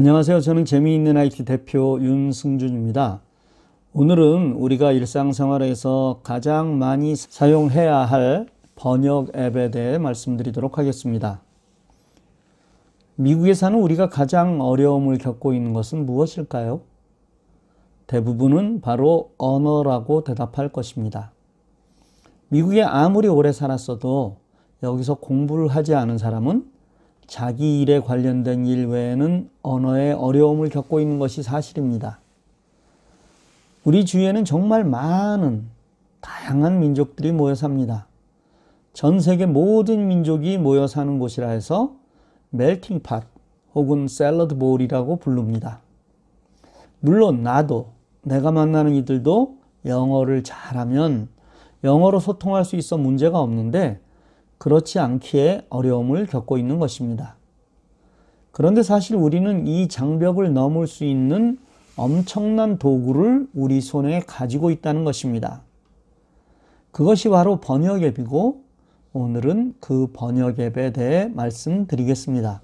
안녕하세요. 저는 재미있는 IT 대표 윤승준입니다. 오늘은 우리가 일상생활에서 가장 많이 사용해야 할 번역 앱에 대해 말씀드리도록 하겠습니다. 미국에 사는 우리가 가장 어려움을 겪고 있는 것은 무엇일까요? 대부분은 바로 언어라고 대답할 것입니다. 미국에 아무리 오래 살았어도 여기서 공부를 하지 않은 사람은 자기 일에 관련된 일 외에는 언어의 어려움을 겪고 있는 것이 사실입니다. 우리 주위에는 정말 많은 다양한 민족들이 모여 삽니다. 전 세계 모든 민족이 모여 사는 곳이라 해서 멜팅 팟 혹은 샐러드 볼이라고 부릅니다. 물론 나도 내가 만나는 이들도 영어를 잘하면 영어로 소통할 수 있어 문제가 없는데 그렇지 않기에 어려움을 겪고 있는 것입니다. 그런데 사실 우리는 이 장벽을 넘을 수 있는 엄청난 도구를 우리 손에 가지고 있다는 것입니다. 그것이 바로 번역 앱이고 오늘은 그 번역 앱에 대해 말씀드리겠습니다.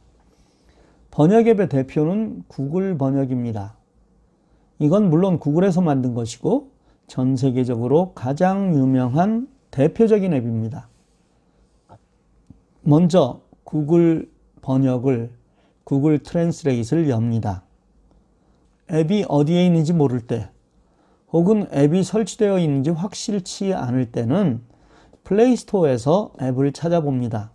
번역 앱의 대표는 구글 번역입니다. 이건 물론 구글에서 만든 것이고 전 세계적으로 가장 유명한 대표적인 앱입니다. 먼저 구글 번역을 구글 트랜스레이트를 엽니다. 앱이 어디에 있는지 모를 때 혹은 앱이 설치되어 있는지 확실치 않을 때는 플레이스토어에서 앱을 찾아봅니다.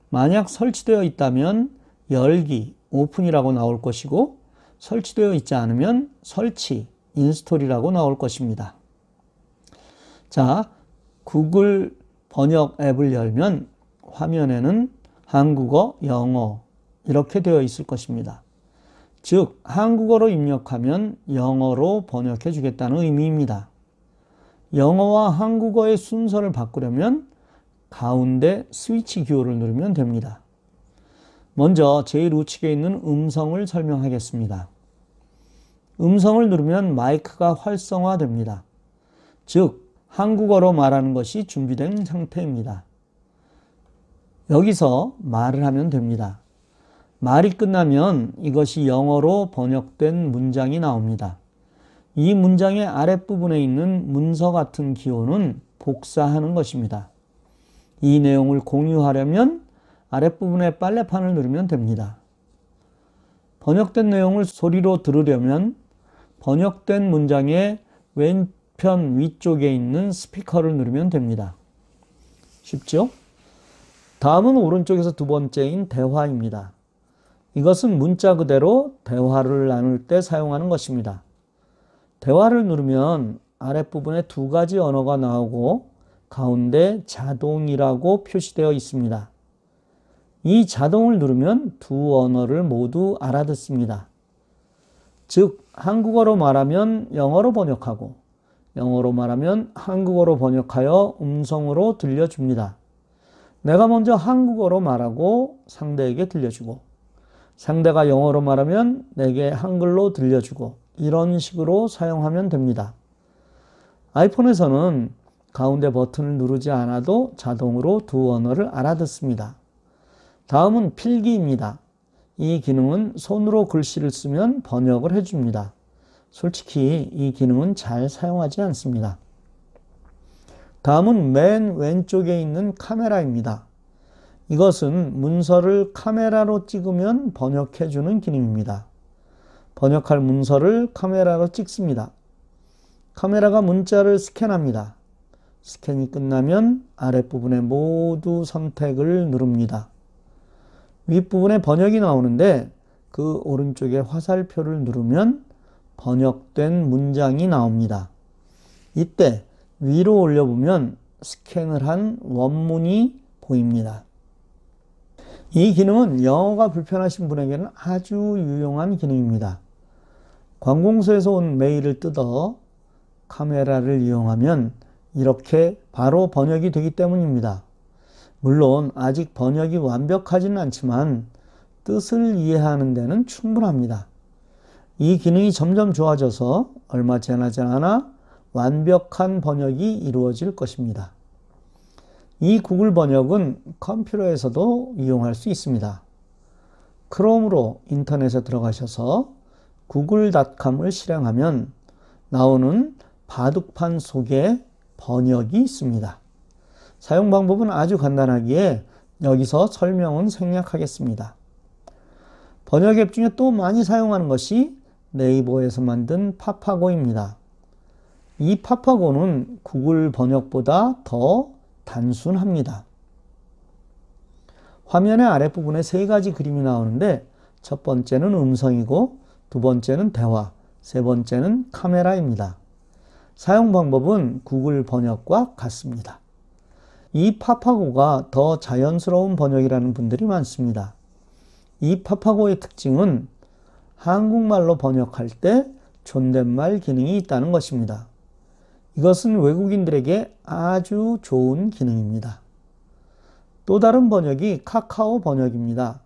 만약 설치되어 있다면 열기, 오픈이라고 나올 것이고 설치되어 있지 않으면 설치, 인스톨이라고 나올 것입니다. 자, 구글 번역 앱을 열면 화면에는 한국어, 영어 이렇게 되어 있을 것입니다. 즉, 한국어로 입력하면 영어로 번역해 주겠다는 의미입니다. 영어와 한국어의 순서를 바꾸려면 가운데 스위치 기호를 누르면 됩니다. 먼저 제일 우측에 있는 음성을 설명하겠습니다. 음성을 누르면 마이크가 활성화됩니다. 즉, 한국어로 말하는 것이 준비된 상태입니다. 여기서 말을 하면 됩니다. 말이 끝나면 이것이 영어로 번역된 문장이 나옵니다. 이 문장의 아랫부분에 있는 문서 같은 기호는 복사하는 것입니다. 이 내용을 공유하려면 아랫부분의 빨래판을 누르면 됩니다. 번역된 내용을 소리로 들으려면 번역된 문장의 왼편 위쪽에 있는 스피커를 누르면 됩니다. 쉽죠? 다음은 오른쪽에서 두 번째인 대화입니다. 이것은 문자 그대로 대화를 나눌 때 사용하는 것입니다. 대화를 누르면 아랫부분에 두 가지 언어가 나오고 가운데 자동이라고 표시되어 있습니다. 이 자동을 누르면 두 언어를 모두 알아듣습니다. 즉, 한국어로 말하면 영어로 번역하고 영어로 말하면 한국어로 번역하여 음성으로 들려줍니다. 내가 먼저 한국어로 말하고 상대에게 들려주고 상대가 영어로 말하면 내게 한글로 들려주고 이런 식으로 사용하면 됩니다. 아이폰에서는 가운데 버튼을 누르지 않아도 자동으로 두 언어를 알아듣습니다. 다음은 필기입니다. 이 기능은 손으로 글씨를 쓰면 번역을 해줍니다. 솔직히 이 기능은 잘 사용하지 않습니다. 다음은 맨 왼쪽에 있는 카메라입니다. 이것은 문서를 카메라로 찍으면 번역해주는 기능입니다. 번역할 문서를 카메라로 찍습니다. 카메라가 문자를 스캔합니다. 스캔이 끝나면 아랫부분에 모두 선택을 누릅니다. 윗부분에 번역이 나오는데 그 오른쪽에 화살표를 누르면 번역된 문장이 나옵니다. 이때 위로 올려보면 스캔을 한 원문이 보입니다. 이 기능은 영어가 불편하신 분에게는 아주 유용한 기능입니다. 관공서에서 온 메일을 뜯어 카메라를 이용하면 이렇게 바로 번역이 되기 때문입니다. 물론 아직 번역이 완벽하지는 않지만 뜻을 이해하는 데는 충분합니다. 이 기능이 점점 좋아져서 얼마 지나지 않아 완벽한 번역이 이루어질 것입니다. 이 구글 번역은 컴퓨터에서도 이용할 수 있습니다. 크롬으로 인터넷에 들어가셔서 구글닷컴을 실행하면 나오는 바둑판 속에 번역이 있습니다. 사용 방법은 아주 간단하기에 여기서 설명은 생략하겠습니다. 번역 앱 중에 또 많이 사용하는 것이 네이버에서 만든 파파고입니다. 이 파파고는 구글 번역보다 더 단순합니다. 화면의 아랫부분에 세 가지 그림이 나오는데 첫 번째는 음성이고 두 번째는 대화, 세 번째는 카메라입니다. 사용 방법은 구글 번역과 같습니다. 이 파파고가 더 자연스러운 번역이라는 분들이 많습니다. 이 파파고의 특징은 한국말로 번역할 때 존댓말 기능이 있다는 것입니다. 이것은 외국인들에게 아주 좋은 기능입니다. 또 다른 번역이 카카오 번역입니다.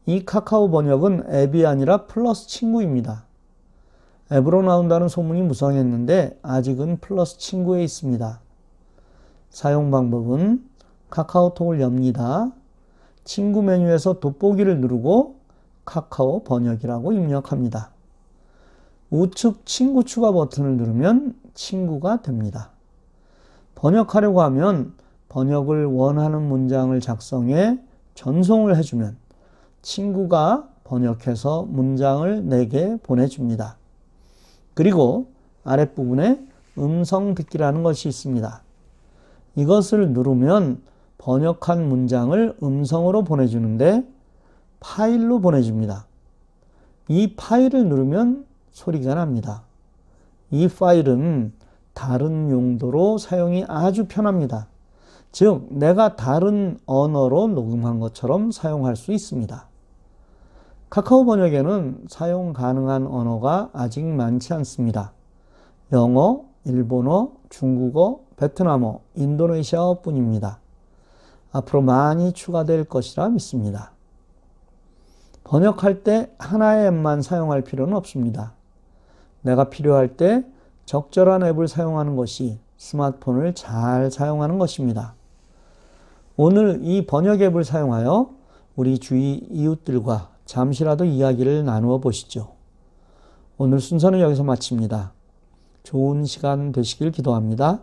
이 카카오 번역은 앱이 아니라 플러스 친구입니다. 앱으로 나온다는 소문이 무성했는데 아직은 플러스 친구에 있습니다. 사용 방법은 카카오톡을 엽니다. 친구 메뉴에서 돋보기를 누르고 카카오 번역이라고 입력합니다. 우측 친구 추가 버튼을 누르면 친구가 됩니다. 번역하려고 하면 번역을 원하는 문장을 작성해 전송을 해주면 친구가 번역해서 문장을 내게 보내줍니다. 그리고 아랫부분에 음성 듣기라는 것이 있습니다. 이것을 누르면 번역한 문장을 음성으로 보내주는데 파일로 보내줍니다. 이 파일을 누르면 소리가 납니다. 이 파일은 다른 용도로 사용이 아주 편합니다. 즉, 내가 다른 언어로 녹음한 것처럼 사용할 수 있습니다. 카카오 번역에는 사용 가능한 언어가 아직 많지 않습니다. 영어, 일본어, 중국어, 베트남어, 인도네시아어 뿐입니다. 앞으로 많이 추가될 것이라 믿습니다. 번역할 때 하나의 앱만 사용할 필요는 없습니다. 내가 필요할 때 적절한 앱을 사용하는 것이 스마트폰을 잘 사용하는 것입니다. 오늘 이 번역 앱을 사용하여 우리 주위 이웃들과 잠시라도 이야기를 나누어 보시죠. 오늘 순서는 여기서 마칩니다. 좋은 시간 되시길 기도합니다.